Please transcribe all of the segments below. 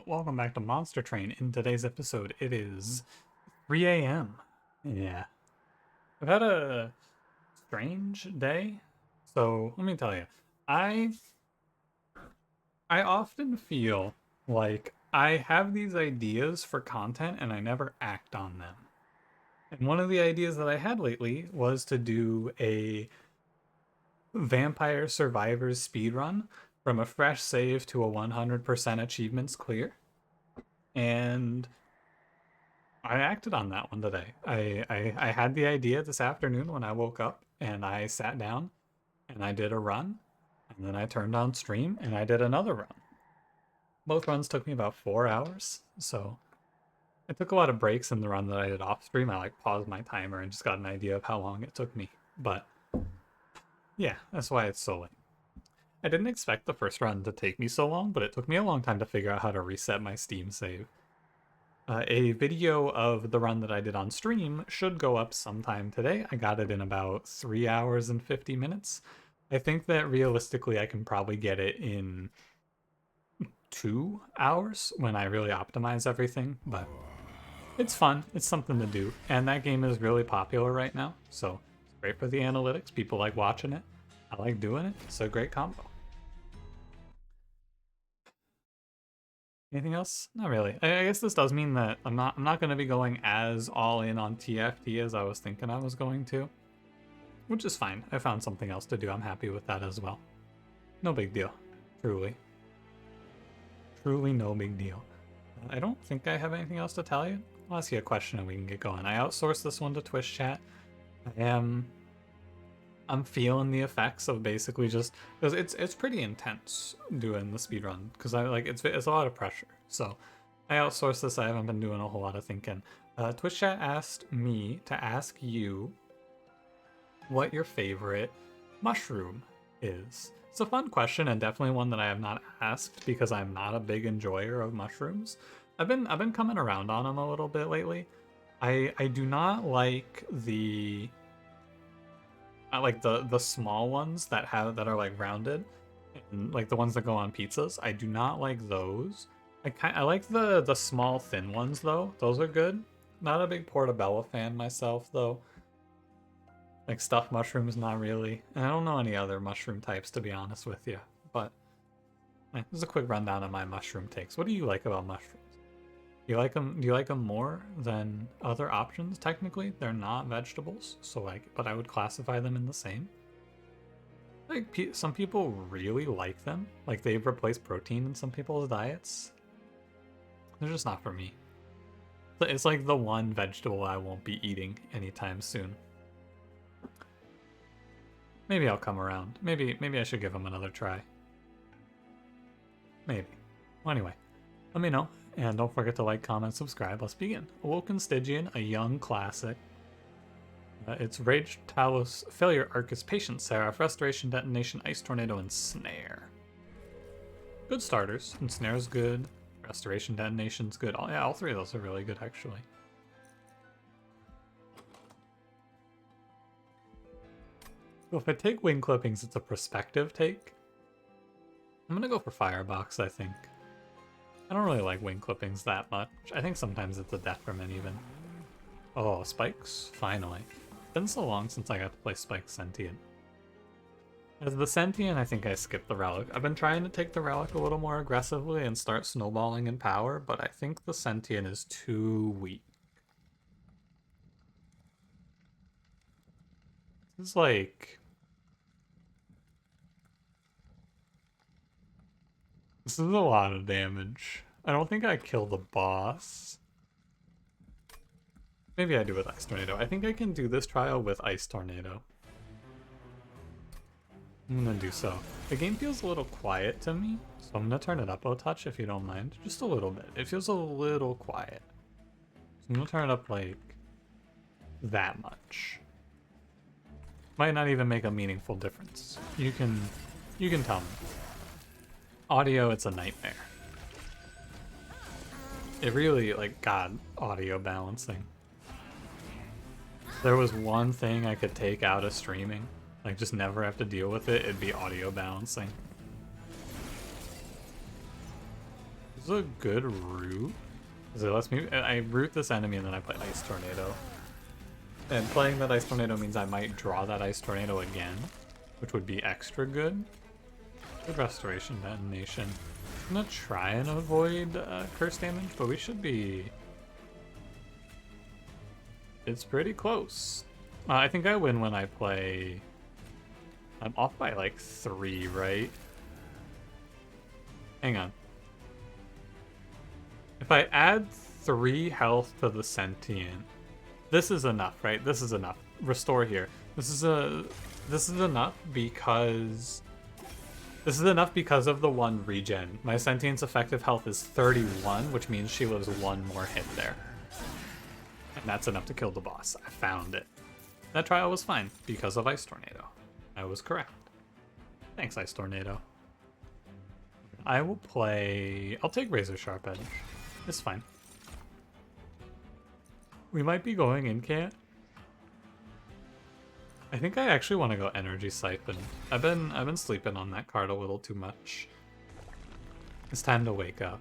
Welcome back to Monster Train. In today's episode, it is 3 a.m. Yeah. I've had a strange day. So, let me tell you. I I often feel like I have these ideas for content and I never act on them. And one of the ideas that I had lately was to do a Vampire Survivors speedrun from a fresh save to a 100% achievements clear. And I acted on that one today. I had the idea this afternoon when I woke up and I sat down and I did a run and then I turned on stream and I did another run. Both runs took me about 4 hours, so I took a lot of breaks in the run that I did off stream. I like paused my timer and just got an idea of how long it took me. But yeah, that's why it's so late. I didn't expect the first run to take me so long, but it took me a long time to figure out how to reset my Steam save. A video of the run that I did on stream should go up sometime today. I got it in about 3 hours and 50 minutes. I think that realistically I can probably get it in 2 hours when I really optimize everything, but it's fun. It's something to do. And that game is really popular right now, so it's great for the analytics. People like watching it. I like doing it. It's a great combo. Anything else? Not really. I guess this does mean that I'm not going to be going as all in on TFT as I was thinking I was going to, which is fine. I found something else to do. I'm happy with that as well. No big deal. Truly. Truly no big deal. I don't think I have anything else to tell you. I'll ask you a question and we can get going. I outsourced this one to Twitch chat. I'm feeling the effects of basically just because it's pretty intense doing the speedrun because I like it's a lot of pressure. So I outsourced this. I haven't been doing a whole lot of thinking. Twitch chat asked me to ask you what your favorite mushroom is. It's a fun question and definitely one that I have not asked because I'm not a big enjoyer of mushrooms. I've been coming around on them a little bit lately. I do not like the the small ones that are like rounded, and like the ones that go on pizzas. I do not like those. I like the small thin ones though. Those are good. Not a big portobello fan myself though. Like stuffed mushrooms, not really. And I don't know any other mushroom types to be honest with you. But this is a quick rundown of my mushroom takes. What do you like about mushrooms? Do you like them more than other options? Technically, they're not vegetables, so like, but I would classify them in the same. Like some people really like them, like they've replaced protein in some people's diets. They're just not for me. It's like the one vegetable I won't be eating anytime soon. Maybe I'll come around. Maybe I should give them another try. Maybe. Well, anyway, let me know. And don't forget to like, comment, subscribe. Let's begin. Awoken Stygian, a young classic. It's Rage, Talos, Failure, Arcus, Patience, Seraph, Restoration, Detonation, Ice Tornado, and Snare. Good starters. And Snare's good. Restoration, Detonation's good. Yeah, all three of those are really good, actually. So if I take wing clippings, it's a perspective take. I'm gonna go for Firebox, I think. I don't really like wing clippings that much. I think sometimes it's a detriment even. Oh, spikes? Finally. It's been so long since I got to play Spike Sentient. As the Sentient, I think I skipped the Relic. I've been trying to take the Relic a little more aggressively and start snowballing in power, but I think the Sentient is too weak. This is like... This is a lot of damage. I don't think I kill the boss. Maybe I do with Ice Tornado. I think I can do this trial with Ice Tornado. I'm gonna do so. The game feels a little quiet to me, so I'm gonna turn it up a touch if you don't mind. Just a little bit. It feels a little quiet. So I'm gonna turn it up like that much. Might not even make a meaningful difference. You can tell me. Audio, it's a nightmare. It really, like, God, audio balancing. If there was one thing I could take out of streaming, like just never have to deal with it, it'd be audio balancing. This is a good route. It lets me. I root this enemy and then I play Ice Tornado. And playing that Ice Tornado means I might draw that Ice Tornado again, which would be extra good. Good Restoration Detonation. I'm gonna try and avoid curse damage, but we should be. It's pretty close. I think I win when I play. I'm off by like 3, right? Hang on. If I add 3 health to the Sentient, this is enough, right? This is enough. Restore here. This is enough because of the 1 regen. My Sentient's effective health is 31, which means she lives 1 more hit there. And that's enough to kill the boss. I found it. That trial was fine because of Ice Tornado. I was correct. Thanks, Ice Tornado. I will play... I'll take Razor Sharp Edge. It's fine. We might be going in camp. I think I actually want to go Energy Siphon. I've been sleeping on that card a little too much. It's time to wake up.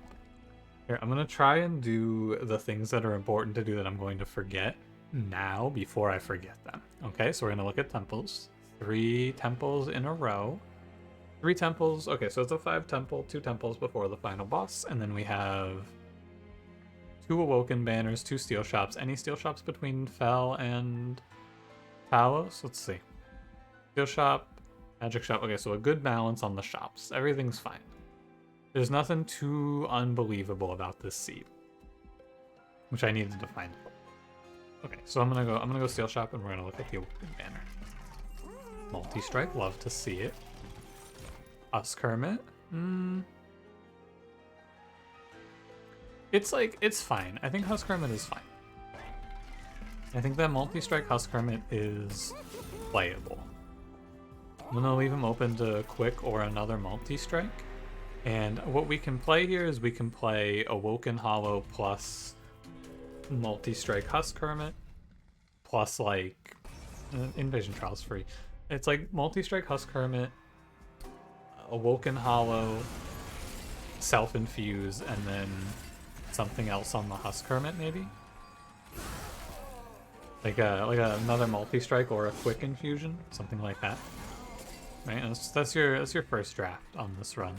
Here, I'm gonna try and do the things that are important to do that I'm going to forget now before I forget them. Okay, so we're gonna look at temples. 3 temples in a row. 3 temples. Okay, so it's a 5 temple, 2 temples before the final boss, and then we have 2 Awoken banners, 2 steel shops. Any steel shops between Fel and Talos? Let's see. Steel shop, magic shop. Okay, so a good balance on the shops. Everything's fine. There's nothing too unbelievable about this seed, which I needed to find. Okay, so I'm gonna go steel shop, and we're gonna look at the Awoken banner. Multi-strike, love to see it. Husk Hermit. It's fine. I think Husk Hermit is fine. I think that multi-strike Husk Hermit is playable. I'm gonna leave him open to quick or another multi-strike. And what we can play here is we can play Awoken Hollow plus multi-strike Husk Hermit plus like Invasion Trials free. It's like multi-strike Husk Hermit, Awoken Hollow, self-infuse, and then something else on the Husk Hermit maybe. Like another multi-strike or a quick infusion, something like that. Right, and that's your first draft on this run.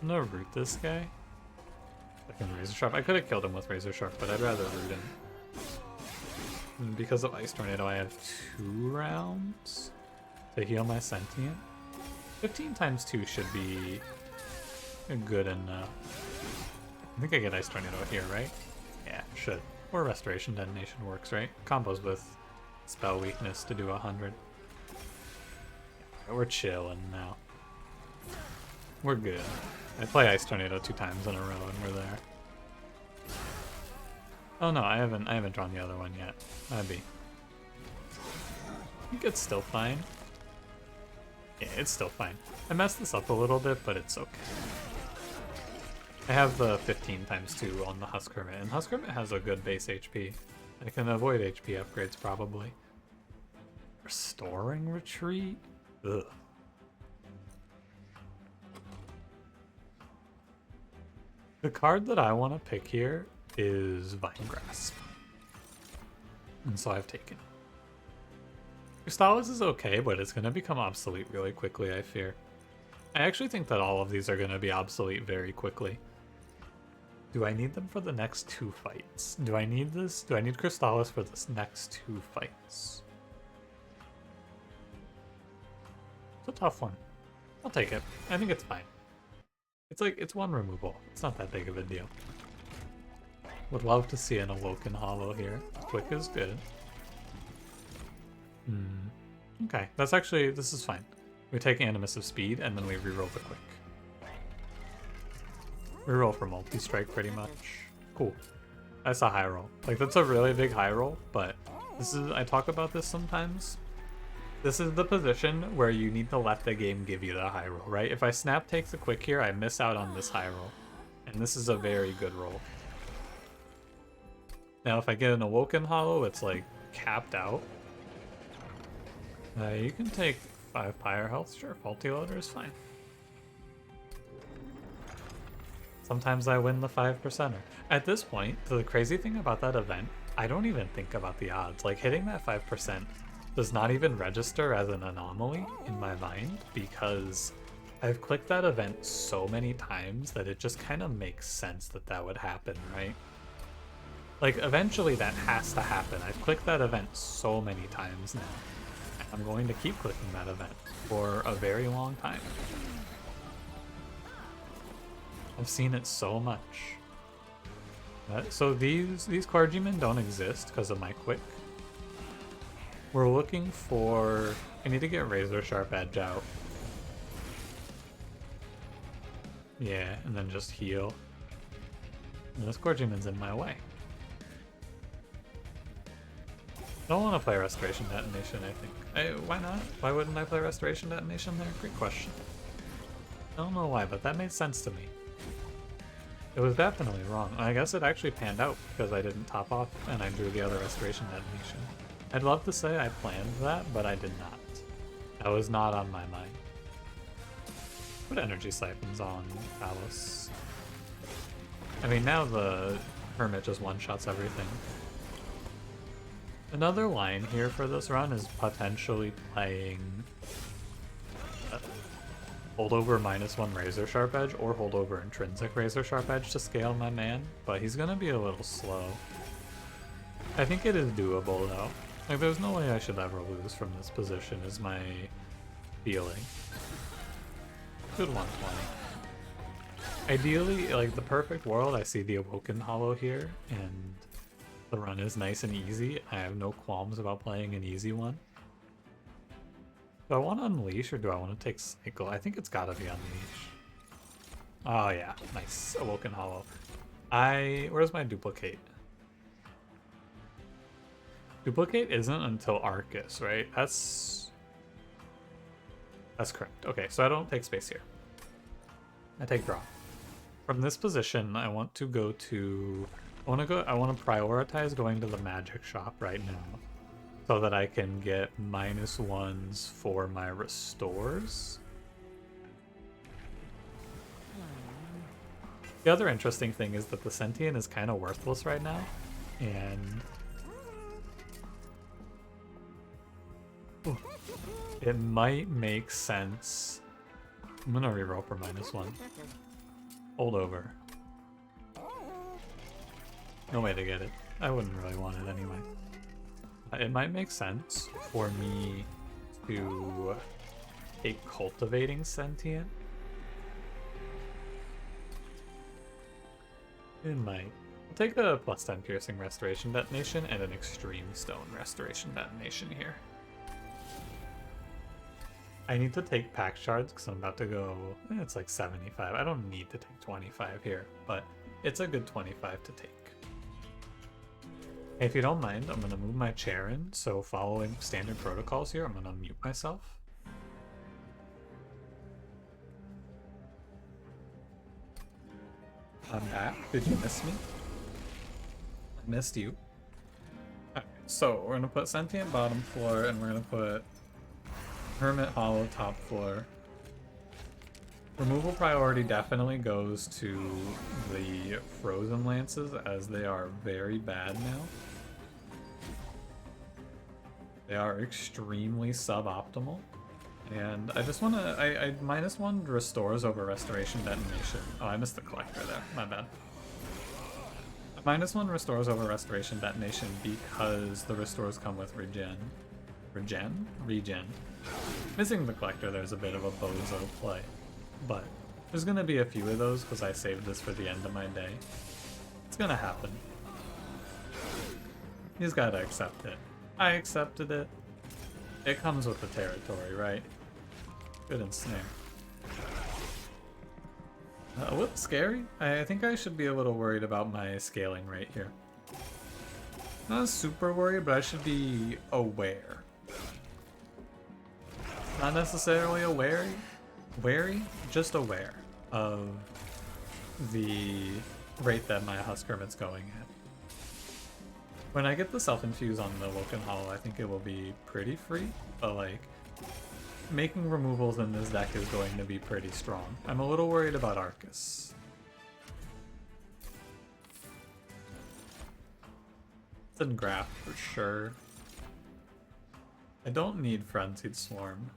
I'm gonna root this guy. I can Razor Sharp. I could have killed him with Razor Sharp, but I'd rather root him. And because of Ice Tornado, I have 2 rounds to heal my Sentient. 15 times 2 should be good enough. I think I get Ice Tornado here, right? Yeah, should. Or Restoration Detonation works, right? Combos with Spell Weakness to do 100. Yeah, we're chilling now. We're good. I play Ice Tornado 2 times in a row and we're there. Oh no, I haven't drawn the other one yet. Maybe. I think it's still fine. Yeah, it's still fine. I messed this up a little bit, but it's okay. I have the 15 times 2 on the Husk Hermit, and Husk Hermit has a good base HP. I can avoid HP upgrades probably. Restoring Retreat? Ugh. The card that I want to pick here is Vine Grasp. And so I've taken. Crystallis is okay, but it's going to become obsolete really quickly, I fear. I actually think that all of these are going to be obsolete very quickly. Do I need them for the next 2 fights? Do I need this? Do I need Crystallis for this next 2 fights? It's a tough one. I'll take it. I think it's fine. It's 1 removal. It's not that big of a deal. Would love to see an Awoken Hollow here. Quick is good. Okay, this is fine. We take Animus of Speed, and then we reroll the quick. Reroll for multi-strike pretty much. Cool. That's a high roll. Like, that's a really big high roll, but I talk about this sometimes. This is the position where you need to let the game give you the high roll, right? If I snap takes a quick here, I miss out on this high roll. And this is a very good roll. Now, if I get an Awoken Hollow, it's like capped out. You can take 5 Pyre health, sure. Faulty Loader is fine. Sometimes I win the 5%er. At this point, the crazy thing about that event, I don't even think about the odds. Like, hitting that 5% does not even register as an anomaly in my mind because I've clicked that event so many times that it just kind of makes sense that that would happen, right? Like, eventually that has to happen. I've clicked that event so many times now. I'm going to keep clicking that event for a very long time. I've seen it so much. So these clergymen don't exist because of my quick. We're looking for... I need to get Razor Sharp Edge out. Yeah, and then just heal. And this clergyman's in my way. I don't want to play Restoration Detonation, I think. Why not? Why wouldn't I play Restoration Detonation there? Great question. I don't know why, but that made sense to me. It was definitely wrong. I guess it actually panned out because I didn't top off and I drew the other Restoration Detonation. I'd love to say I planned that, but I did not. That was not on my mind. Put Energy Siphons on Alice. I mean, now the Hermit just one-shots everything. Another line here for this run is potentially playing holdover -1 Razor Sharp Edge or holdover intrinsic Razor Sharp Edge to scale my man, but he's gonna be a little slow. I think it is doable though. Like, there's no way I should ever lose from this position is my feeling. Good 120. Ideally, like the perfect world, I see the Awoken Hollow here, and the run is nice and easy. I have no qualms about playing an easy one. Do I want to Unleash or do I want to take Cycle? I think it's gotta be Unleash. Oh yeah, nice. Awoken Hollow. Where's my Duplicate? Duplicate isn't until Arcus, right? That's correct. Okay, so I don't take space here. I take Draw. From this position, I want to go to... I want to prioritize going to the magic shop right now so that I can get -1s for my restores. The other interesting thing is that the Sentient is kind of worthless right now, and it might make sense. I'm gonna reroll for -1. Hold over. No way to get it. I wouldn't really want it anyway. It might make sense for me to take Cultivating Sentient. It might. I'll take a +10 Piercing Restoration Detonation and an Extreme Stone Restoration Detonation here. I need to take Pack Shards because I'm about to go... it's like 75. I don't need to take 25 here, but it's a good 25 to take. If you don't mind, I'm going to move my chair in, so following standard protocols here, I'm going to mute myself. I'm back. Did you miss me? I missed you. Alright, so we're going to put Sentient bottom floor, and we're going to put Hermit Hollow top floor. Removal priority definitely goes to the Frozen Lances, as they are very bad now. They are extremely suboptimal. And I just want to... I -1 restores over Restoration Detonation. Oh, I missed the Collector there. My bad. -1 restores over Restoration Detonation because the restores come with Regen. Regen. Missing the Collector, there's a bit of a bozo play. But there's going to be a few of those because I saved this for the end of my day. It's going to happen. You just got to accept it. I accepted it. It comes with the territory, right? Good and snare. A little scary. I think I should be a little worried about my scaling rate here. Not super worried, but I should be aware. Not necessarily wary, just aware of the rate that my Husk Hermit's going at. When I get the Self-Infuse on the Awoken Hollow, I think it will be pretty free, but like, making removals in this deck is going to be pretty strong. I'm a little worried about Arcus. It's in Graph for sure. I don't need Frenzied Swarm.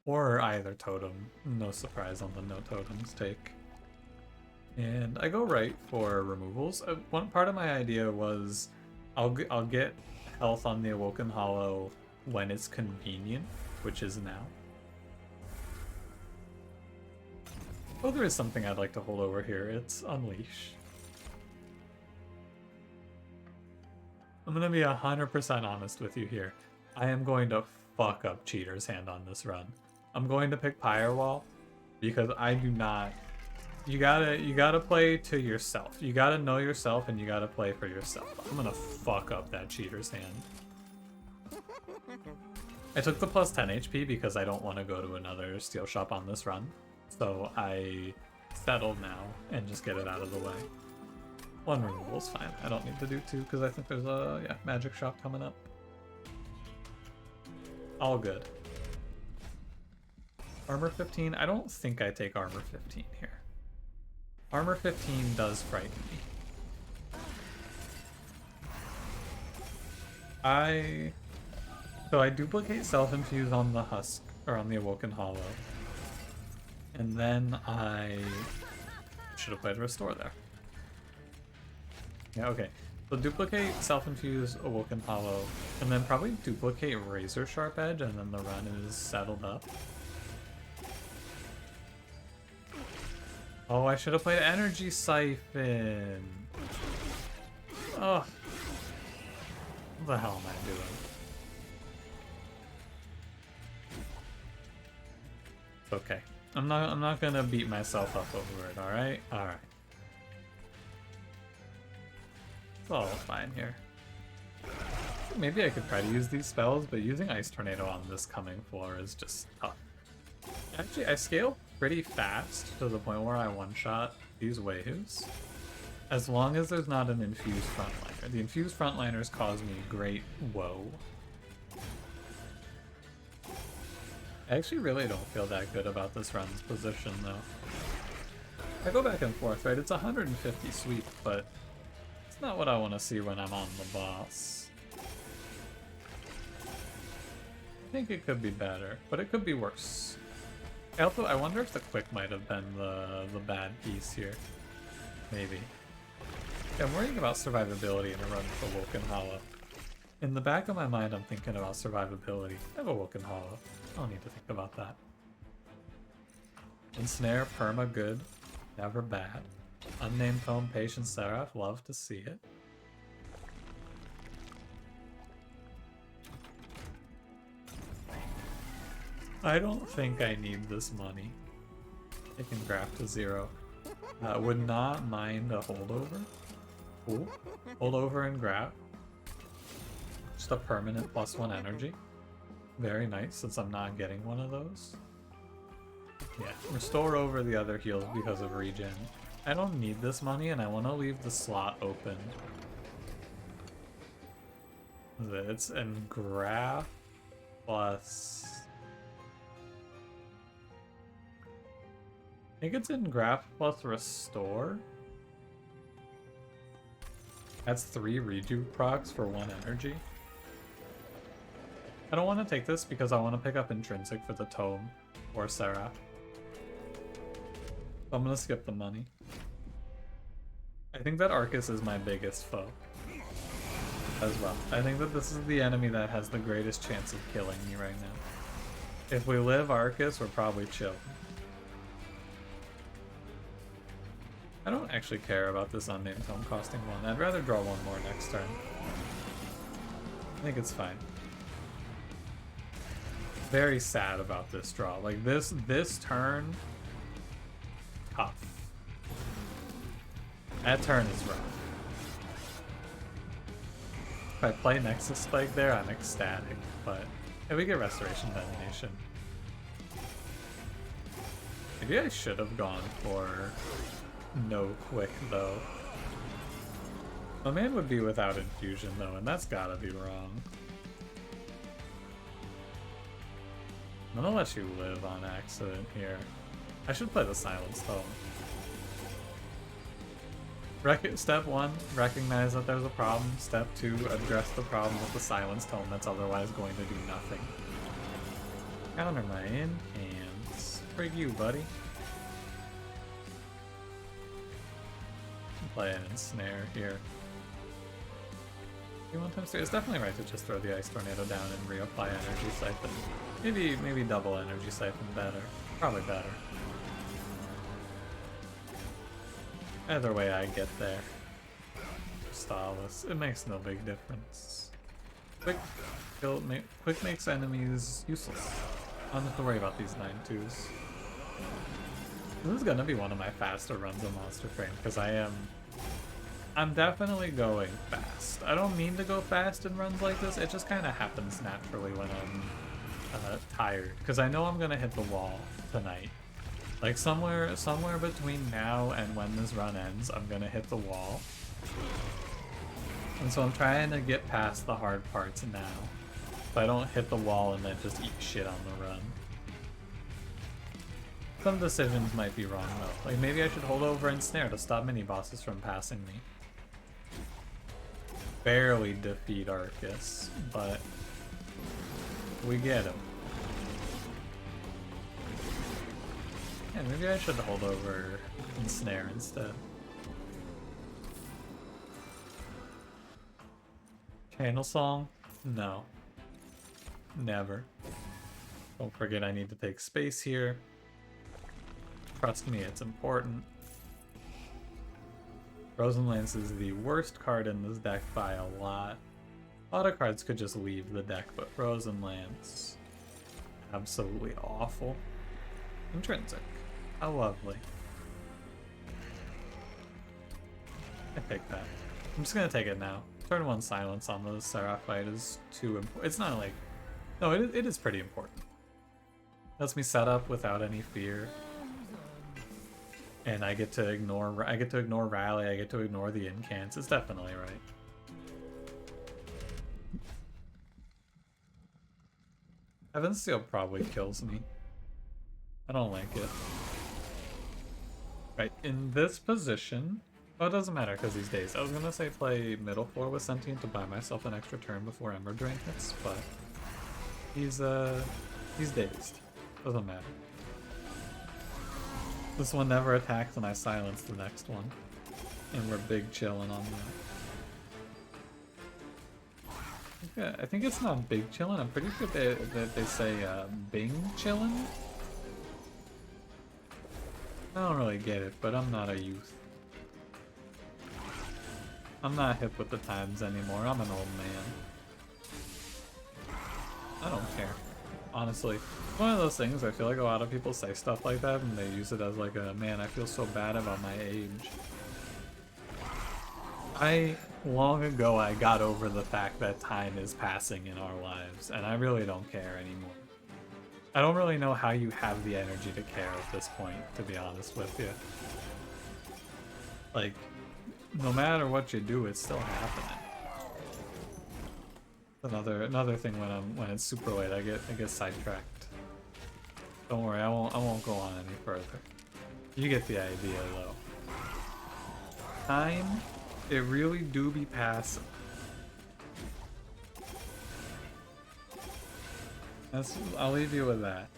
Or either totem. No surprise on the no totems take. And I go right for removals. One part of my idea was I'll get health on the Awoken Hollow when it's convenient, which is now. Oh, there is something I'd like to hold over here. It's Unleash. I'm gonna be 100% honest with you here. I am going to fuck up Cheater's Hand on this run. I'm going to pick Firewall because I do not. You gotta play to yourself. You gotta know yourself and you gotta play for yourself. I'm gonna fuck up that Cheater's Hand. I took the plus 10 HP because I don't want to go to another steel shop on this run. So I settled now and just get it out of the way. One removal's fine. I don't need to do two because I think there's a magic shop coming up. All good. Armor 15? I don't think I take armor 15 here. Armor 15 does frighten me. So I duplicate self-infuse on the husk, or on the Awoken Hollow. And then I should have played Restore there. Yeah, okay. So duplicate self-infuse Awoken Hollow, and then probably duplicate Razor Sharp Edge, and then the run is settled up. Oh, I should have played Energy Siphon. Oh. What the hell am I doing? It's okay. I'm not gonna beat myself up over it, alright? Alright. It's all fine here. Maybe I could try to use these spells, but using Ice Tornado on this coming floor is just tough. Actually, I scale pretty fast to the point where I one-shot these waves. As long as there's not an infused frontliner. The infused frontliners cause me great woe. I actually really don't feel that good about this run's position, though. I go back and forth, right? It's 150 sweep, but it's not what I want to see when I'm on the boss. I think it could be better, but it could be worse. Also, I wonder if the quick might have been the bad piece here. Maybe. Yeah, I'm worrying about survivability in a run with Awoken Hollow. In the back of my mind, I'm thinking about survivability. I have Awoken Hollow. I don't need to think about that. Ensnare, perma good, never bad. Unnamed Tome, Patient Seraph, love to see it. I don't think I need this money. I can graph to 0. Would not mind a holdover. Cool. Holdover and graph. Just a permanent +1 energy. Very nice, since I'm not getting one of those. Yeah, restore over the other heals because of regen. I don't need this money, and I want to leave the slot open. It's in graph plus... I think it's in graph plus restore. That's 3 redo procs for 1 energy. I don't want to take this because I want to pick up Intrinsic for the Tome or Seraph. So I'm going to skip the money. I think that Arcus is my biggest foe as well. I think that this is the enemy that has the greatest chance of killing me right now. If we live Arcus, we're probably chill. I don't actually care about this unnamed tome costing 1. I'd rather draw 1 more next turn. I think it's fine. Very sad about this draw. Like this turn, tough. That turn is rough. If I play Nexus Spike there, I'm ecstatic. But if we get Restoration Detonation, maybe I should have gone for no quick though. My man would be without infusion though, and that's gotta be wrong. I'm gonna let you live on accident here. I should play the Silence Tome. Step 1, recognize that there's a problem. Step 2, address the problem with the silence tone that's otherwise going to do nothing. Counter my enhance. Frig you, buddy. Play an ensnare here. You want times 3? It's definitely right to just throw the Ice Tornado down and reapply Energy Siphon. Maybe double Energy Siphon better. Probably better. Either way I get there. Stylus. It makes no big difference. Quick makes enemies useless. I don't have to worry about these 9-2s. This is gonna be one of my faster runs of Monster Train, because I'm definitely going fast. I don't mean to go fast in runs like this, it just kind of happens naturally when I'm tired. Because I know I'm gonna hit the wall tonight. Like somewhere between now and when this run ends, I'm gonna hit the wall. And so I'm trying to get past the hard parts now. So I don't hit the wall and then just eat shit on the run. Some decisions might be wrong though. Like maybe I should hold over and snare to stop mini-bosses from passing me. Barely defeat Arcus, but we get him. Yeah, maybe I should hold over and snare instead. Channel song? No. Never. Don't forget I need to take space here. Trust me, it's important. Frozen Lance is the worst card in this deck by a lot. A lot of cards could just leave the deck, but Frozen Lance, absolutely awful. Intrinsic. How lovely. I take that. I'm just gonna take it now. Turn 1 silence on the Seraphite is too important. It's not like... No, it is pretty important. Lets me set up without any fear. And I get to ignore rally, I get to ignore the incants. It's definitely right. Heaven Seal probably kills me. I don't like it. Right, in this position... Oh, it doesn't matter because these days. I was gonna say play middle floor with Sentient to buy myself an extra turn before Ember Drain hits, but... He's dazed. Doesn't matter. This one never attacks and I silence the next one. And we're big chillin' on that. Yeah, I think it's not big chillin'. I'm pretty sure that they say Bing chillin'. I don't really get it, but I'm not a youth. I'm not hip with the times anymore. I'm an old man. I don't care. Honestly, one of those things, I feel like a lot of people say stuff like that and they use it as like a, man, I feel so bad about my age. Long ago, I got over the fact that time is passing in our lives, and I really don't care anymore. I don't really know how you have the energy to care at this point, to be honest with you. Like, no matter what you do, it's still happening. Another thing when it's super late, I get sidetracked. Don't worry, I won't go on any further. You get the idea though. Time, it really do be passing. I'll leave you with that.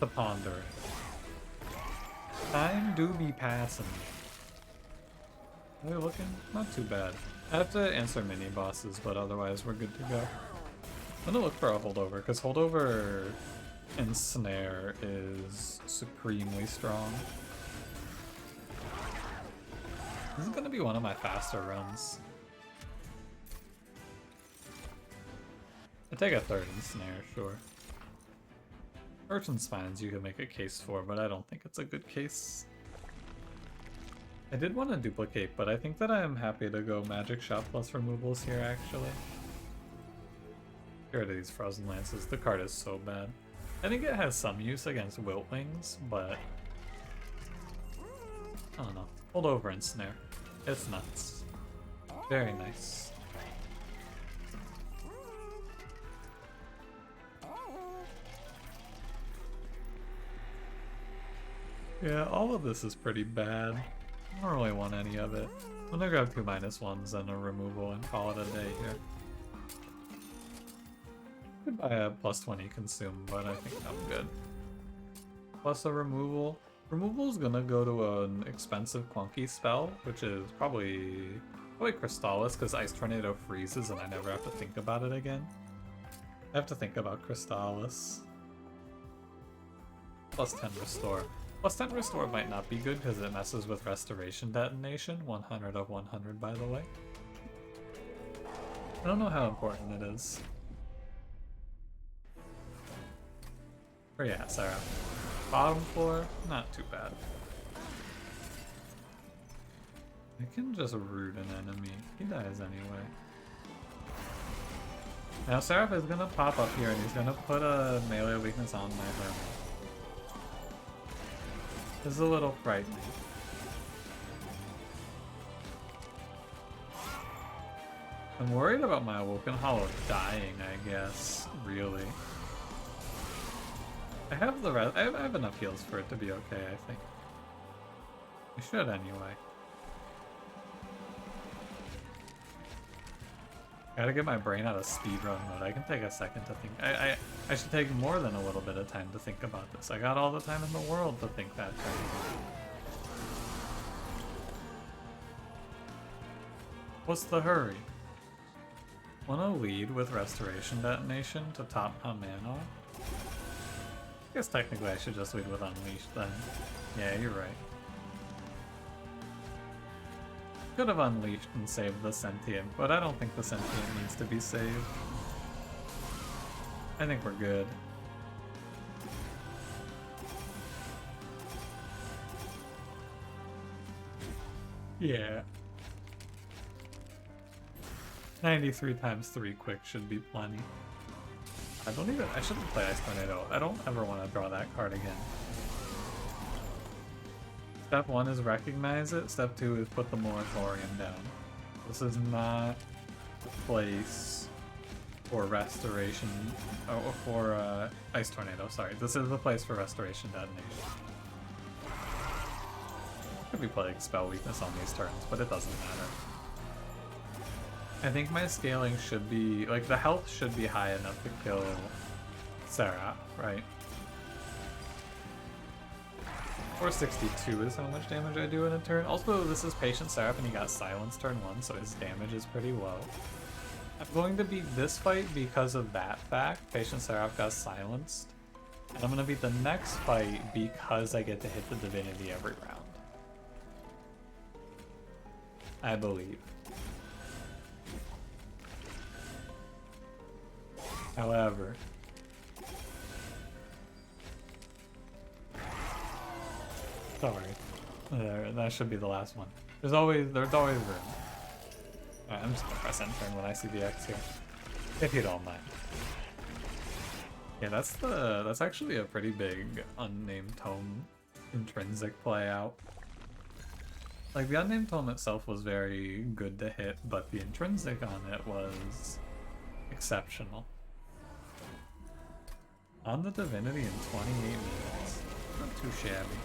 To ponder. Time do be passing. Are we looking? Not too bad. I have to answer mini bosses, but otherwise we're good to go. I'm gonna look for a holdover, because holdover and snare is supremely strong. This is gonna be one of my faster runs. I take a third in snare, sure. Urchin Spines you can make a case for, but I don't think it's a good case. I did want to duplicate, but I think that I am happy to go Magic Shot plus removals here, actually. Get rid of these Frozen Lances. The card is so bad. I think it has some use against Wilt Wings, but... I don't know. Hold over and snare. It's nuts. Very nice. Yeah, all of this is pretty bad. I don't really want any of it. I'm gonna grab 2 -1s and a removal and call it a day here. Could buy a +20 consume, but I think I'm good. Plus a removal. Removal is gonna go to an expensive clunky spell, which is probably Crystallis, because Ice Tornado freezes and I never have to think about it again. I have to think about Crystallis. +10 restore. +10 restore might not be good because it messes with restoration detonation. 100 of 100, by the way. I don't know how important it is. Or yeah, Sarah. Bottom floor, not too bad. I can just root an enemy. He dies anyway. Now Seraph is gonna pop up here and he's gonna put a melee weakness on my Hermit. This is a little frightening. I'm worried about my Awoken Hollow dying, I guess. Really. I have the rest. I have enough heals for it to be okay, I think. I should anyway. Gotta get my brain out of speedrun mode. I can take a second to think. I should take more than a little bit of time to think about this. I got all the time in the world to think that time. What's the hurry? Wanna lead with restoration detonation to top my mana? I guess technically I should just lead with Unleashed then. Yeah, you're right. Could have Unleashed and saved the Sentient, but I don't think the Sentient needs to be saved. I think we're good. Yeah. 93 times 3 quick should be plenty. I shouldn't play Ice Tornado. I don't ever want to draw that card again. Step 1 is recognize it. Step 2 is put the moratorium down. This is not a place for restoration, or for Ice Tornado, sorry. This is the place for restoration detonation. Could be playing spell weakness on these turns, but it doesn't matter. I think my scaling should be, like, the health should be high enough to kill Sarah, right? 462 is how much damage I do in a turn. Also, this is Patient Seraph and he got silenced turn 1, so his damage is pretty low. I'm going to beat this fight because of that fact. Patient Seraph got silenced. And I'm going to beat the next fight because I get to hit the Divinity every round. I believe. However, sorry, that should be the last one. There's always room. Alright, I'm just gonna press end turn when I see the X here, if you don't mind. Yeah, that's actually a pretty big unnamed tome intrinsic play out. Like, the unnamed tome itself was very good to hit, but the intrinsic on it was exceptional. On the Divinity in 28 minutes. Not too shabby.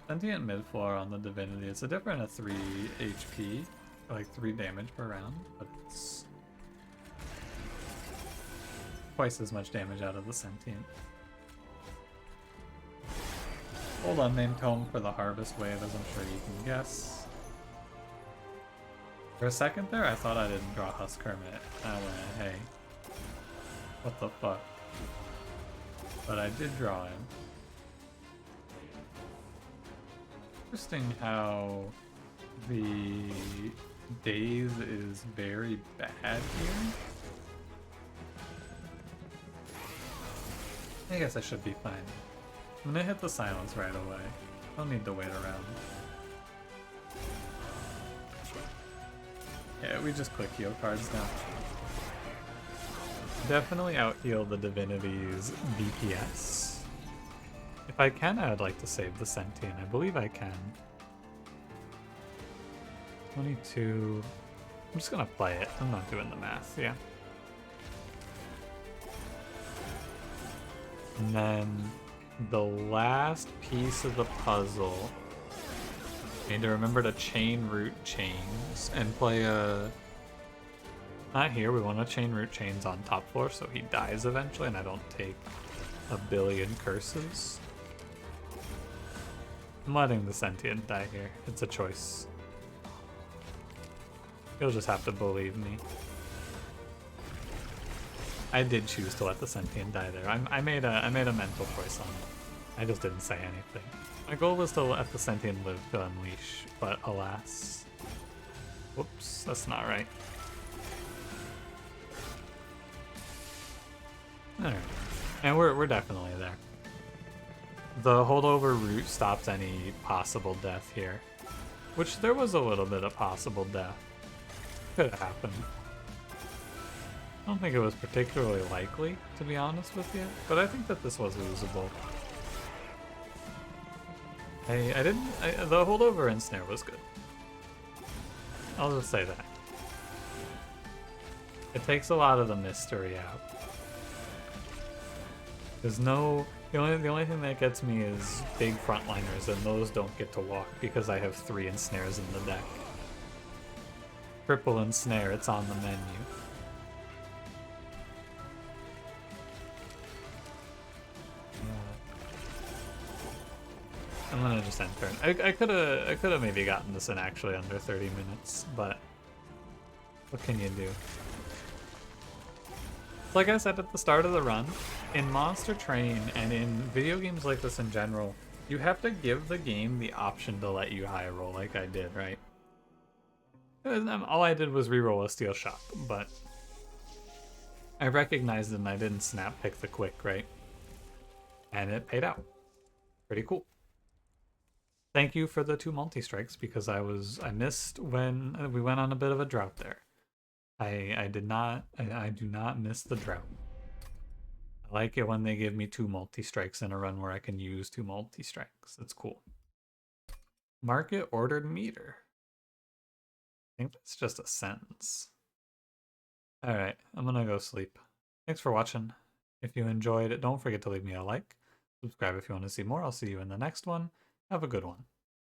Sentient mid-floor on the Divinity. It's a different at 3 HP, like 3 damage per round, but it's twice as much damage out of the Sentient. Hold unnamed tome for the Harvest Wave, as I'm sure you can guess. For a second there, I thought I didn't draw Husk Hermit. I went, hey. What the fuck? But I did draw him. Interesting how the Daze is very bad here. I guess I should be fine. I'm gonna hit the silence right away. Don't need to wait around. Yeah, we just click heal cards now. Definitely out-heal the Divinity's DPS. If I can, I would like to save the Sentient. I believe I can. 22... I'm just gonna play it. I'm not doing the math, yeah. And then the last piece of the puzzle Need to remember to chain root chains and play a... Not here, we want to chain root chains on top floor so he dies eventually and I don't take a billion curses. I'm letting the sentient die here. It's a choice. You'll just have to believe me. I did choose to let the sentient die there. I made a mental choice on it. I just didn't say anything. My goal was to let the sentient live to unleash, but alas. Whoops, that's not right. Alright. And we're definitely there. The holdover root stops any possible death here. Which there was a little bit of possible death. Could have happened. I don't think it was particularly likely, to be honest with you, but I think that this was losable. The holdover ensnare was good. I'll just say that. It takes a lot of the mystery out. There's no... The only thing that gets me is big frontliners, and those don't get to walk because I have 3 ensnares in the deck. Triple ensnare, it's on the menu. I'm gonna just end turn. I could have maybe gotten this in actually under 30 minutes, but what can you do? Like I said at the start of the run, in Monster Train and in video games like this in general, you have to give the game the option to let you high roll like I did, right? All I did was reroll a steel shop, but I recognized it and I didn't snap pick the quick, right? And it paid out. Pretty cool. Thank you for the 2 multi-strikes because I missed when we went on a bit of a drought there. I do not miss the drought. I like it when they give me 2 multi-strikes in a run where I can use 2 multi-strikes. It's cool. Market ordered meter. I think that's just a sentence. Alright, I'm gonna go sleep. Thanks for watching. If you enjoyed it, don't forget to leave me a like. Subscribe if you want to see more. I'll see you in the next one. Have a good one.